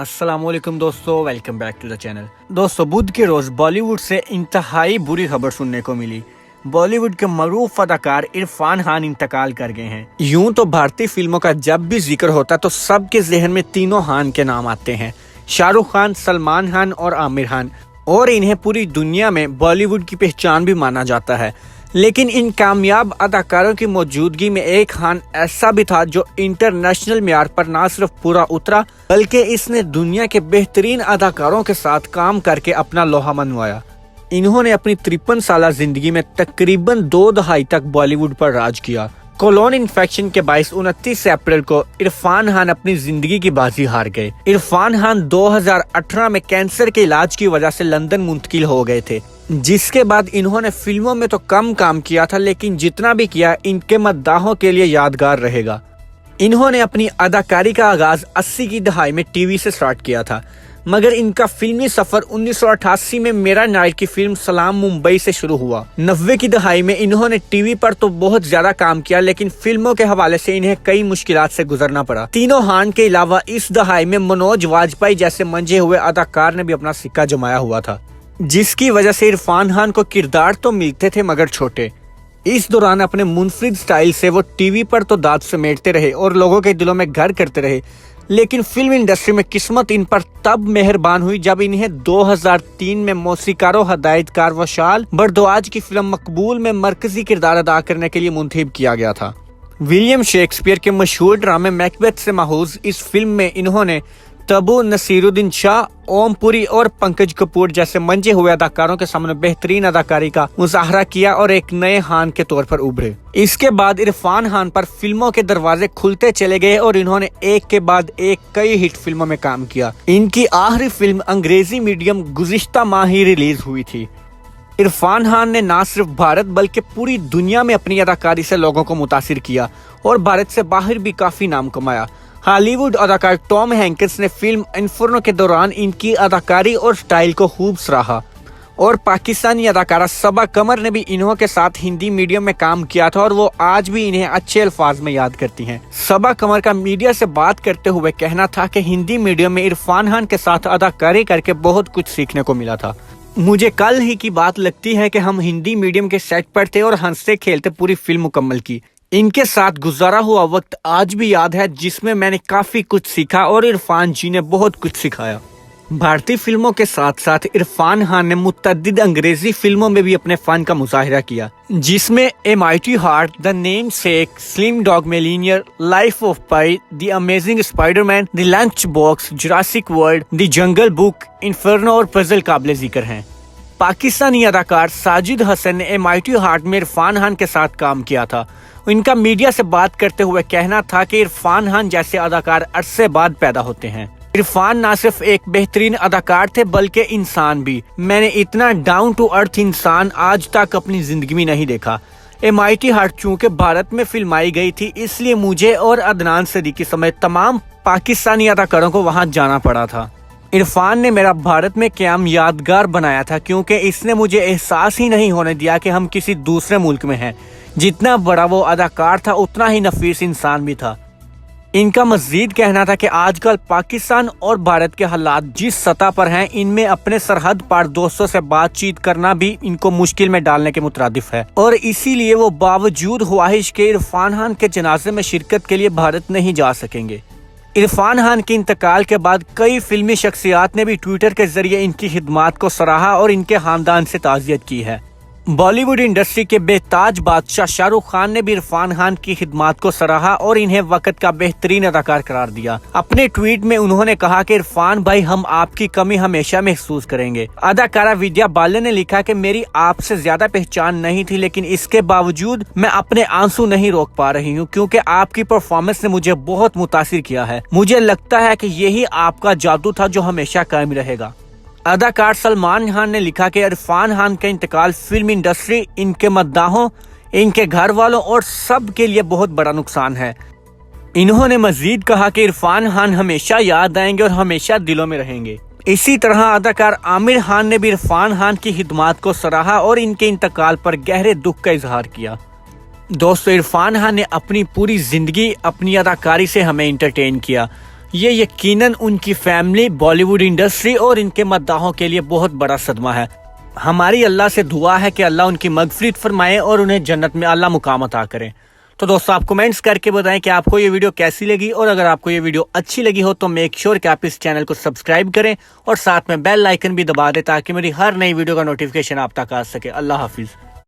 अस्सलाम वालेकुम दोस्तों, welcome back to the channel. दोस्तों, बुध के रोज बॉलीवुड से इंतहाई बुरी खबर सुनने को मिली। बॉलीवुड के मरूफ अदाकार इरफान खान इंतकाल कर गए हैं। यूं तो भारतीय फिल्मों का जब भी जिक्र होता तो सबके जहन में तीनों खान के नाम आते हैं, शाहरुख खान, सलमान खान और आमिर खान, और इन्हें पूरी दुनिया में बॉलीवुड की पहचान भी माना जाता है। लेकिन इन कामयाब अदाकारों की मौजूदगी में एक खान ऐसा भी था जो इंटरनेशनल मेयार पर न सिर्फ पूरा उतरा बल्कि इसने दुनिया के बेहतरीन अदाकारों के साथ काम करके अपना लोहा मनवाया। इन्होंने अपनी 53 साल जिंदगी में तकरीबन 2 दहाई तक बॉलीवुड पर राज किया। कोलोन इन्फेक्शन के बायस 29 अप्रैल को इरफान खान अपनी जिंदगी की बाजी हार गए। इरफान खान 2018 में कैंसर के इलाज की वजह से लंदन मुंतकिल हो गए थे, जिसके बाद इन्होंने फिल्मों में तो कम काम किया था, लेकिन जितना भी किया इनके मद्दाहों के लिए यादगार रहेगा। इन्होंने अपनी अदाकारी का आगाज 80 की दहाई में टीवी से स्टार्ट किया था, मगर इनका फिल्मी सफर 1988 में मेरा नाइट की फिल्म सलाम मुंबई से शुरू हुआ। 90 की दहाई में इन्होंने टीवी पर तो बहुत ज्यादा काम किया, लेकिन फिल्मों के हवाले से इन्हें कई मुश्किलात से गुजरना पड़ा। तीनों खान के अलावा इस दहाई में मनोज वाजपेयी जैसे मंजे हुए अदाकार ने भी अपना सिक्का जमाया हुआ था, जिसकी वजह से इरफान खान को किरदार तो मिलते थे मगर छोटे। इस दौरान अपने मुनफरिद स्टाइल से वो टीवी पर तो दांत समेटते रहे और लोगों के दिलों में घर करते रहे, लेकिन फिल्म इंडस्ट्री में किस्मत इन पर तब मेहरबान हुई जब इन्हें 2003 में मौसीकारो हदायतकार वशाल बरदवाज की फिल्म मकबूल में मरकजी किरदार अदा करने के लिए मुंतखब किया गया था। विलियम शेक्सपियर के मशहूर ड्रामे मैकबेथ से माहूज इस फिल्म में इन्होंने तबू, नसीरुद्दीन शाह, ओम पुरी और पंकज कपूर जैसे मंजे हुए अदाकारों के सामने बेहतरीन अदाकारी का मुजाहरा किया और एक नए खान के तौर पर उभरे। इसके बाद इरफान खान पर फिल्मों के दरवाजे खुलते चले गए और इन्होंने एक के बाद एक कई हिट फिल्मों में काम किया। इनकी आखिरी फिल्म अंग्रेजी मीडियम गुज़िश्ता माह ही रिलीज हुई थी। इरफान खान ने न सिर्फ भारत बल्कि पूरी दुनिया में अपनी अदाकारी से लोगों को मुतासिर किया और भारत से बाहर भी काफी नाम कमाया। हॉलीवुड अदाकार टॉम हैंक्स ने फिल्म इन्फर्नो के दौरान इनकी अदाकारी और स्टाइल को खूब सराहा, और पाकिस्तानी अदाकारा सबा कमर ने भी इन्हों के साथ हिंदी मीडियम में काम किया था और वो आज भी इन्हें अच्छे अल्फाज में याद करती हैं। सबा कमर का मीडिया से बात करते हुए कहना था कि हिंदी मीडियम में इरफान खान के साथ अदाकारी करके बहुत कुछ सीखने को मिला था। मुझे कल ही की बात लगती है कि हम हिंदी मीडियम के सेट पर थे और हंसते खेलते पूरी फिल्म मुकम्मल की। इनके साथ गुजारा हुआ वक्त आज भी याद है, जिसमें मैंने काफी कुछ सीखा और इरफान जी ने बहुत कुछ सिखाया। भारतीय फिल्मों के साथ साथ इरफान खान ने मुतअद्दिद अंग्रेजी फिल्मों में भी अपने फन का मुजाहिरा किया, जिसमें a mighty heart, the namesake, slim dog millionaire, life of pi, the amazing Spiderman, the lunch box, Jurassic world, the jungle book, inferno और पजल काबिल जिक्र हैं। पाकिस्तानी अदाकार साजिद हसन ने ए माइटी हार्ट में इरफान खान के साथ काम किया था। इनका मीडिया से बात करते हुए कहना था कि इरफान खान जैसे अदाकार अरसे बाद पैदा होते हैं। इरफान ना सिर्फ एक बेहतरीन अदाकार थे बल्कि इंसान भी। मैंने इतना डाउन टू अर्थ इंसान आज तक अपनी जिंदगी में नहीं देखा। ए माइटी हार्ट चूंकि भारत में फिल्माई गई थी, इसलिए मुझे और अदनान सिद्दीकी समेत तमाम पाकिस्तानी अदाकारों को वहां जाना पड़ा था। इरफान ने मेरा भारत में क़याम यादगार बनाया था, क्योंकि इसने मुझे एहसास ही नहीं होने दिया कि हम किसी दूसरे मुल्क में हैं। जितना बड़ा वो अदाकार था उतना ही नफीस इंसान भी था। इनका मजीद कहना था कि आजकल पाकिस्तान और भारत के हालात जिस सतह पर हैं, इनमें अपने सरहद पार दोस्तों से बातचीत करना भी इनको मुश्किल में डालने के मुतरादिफ है, और इसीलिए वो बावजूद ख्वाहिश के इरफान खान के जनाजे में शिरकत के लिए भारत नहीं जा सकेंगे। इरफान खान के इंतकाल के बाद कई फिल्मी शख्सियात ने भी ट्विटर के जरिए इनकी खिदमात को सराहा और इनके खानदान से ताज़ियत की है। बॉलीवुड इंडस्ट्री के बेताज बादशाह शाहरुख खान ने भी इरफान खान की खिदमात को सराहा और इन्हें वक्त का बेहतरीन अदाकार करार दिया। अपने ट्वीट में उन्होंने कहा कि इरफान भाई, हम आपकी कमी हमेशा महसूस करेंगे। अदाकारा विद्या बालन ने लिखा कि मेरी आपसे ज्यादा पहचान नहीं थी, लेकिन इसके बावजूद मैं अपने आंसू नहीं रोक पा रही हूँ, क्योंकि आपकी परफॉर्मेंस ने मुझे बहुत मुतासिर किया है। मुझे लगता है कि यही आपका जादू था जो हमेशा कायम रहेगा। अदाकार सलमान खान ने लिखा कि इरफान खान का इंतकाल फिल्म इंडस्ट्री, इनके मद्दाहों, इनके घर वालों और सब के लिए बहुत बड़ा नुकसान है। इन्होंने मजीद कहा कि इरफान खान हमेशा याद आएंगे और हमेशा दिलों में रहेंगे। इसी तरह अदाकार आमिर खान ने भी इरफान खान की खिदमात को सराहा और इनके इंतकाल पर गहरे दुख का इजहार किया। दोस्तों, इरफान खान ने अपनी पूरी जिंदगी अपनी अदाकारी से हमें इंटरटेन किया। یہ یقیناً ان کی فیملی، بالی ووڈ انڈسٹری اور ان کے مداحوں کے لیے بہت بڑا صدمہ ہے۔ ہماری اللہ سے دعا ہے کہ اللہ ان کی مغفرت فرمائے اور انہیں جنت میں اعلیٰ مقام عطا کرے۔ تو دوستو آپ کومنٹس کر کے بتائیں کہ آپ کو یہ ویڈیو کیسی لگی، اور اگر آپ کو یہ ویڈیو اچھی لگی ہو تو میک شیور کہ آپ اس چینل کو سبسکرائب کریں اور ساتھ میں بیل آئیکن بھی دبا دیں تاکہ میری ہر نئی ویڈیو کا نوٹیفیکیشن آپ تک آ سکے۔ اللہ حافظ۔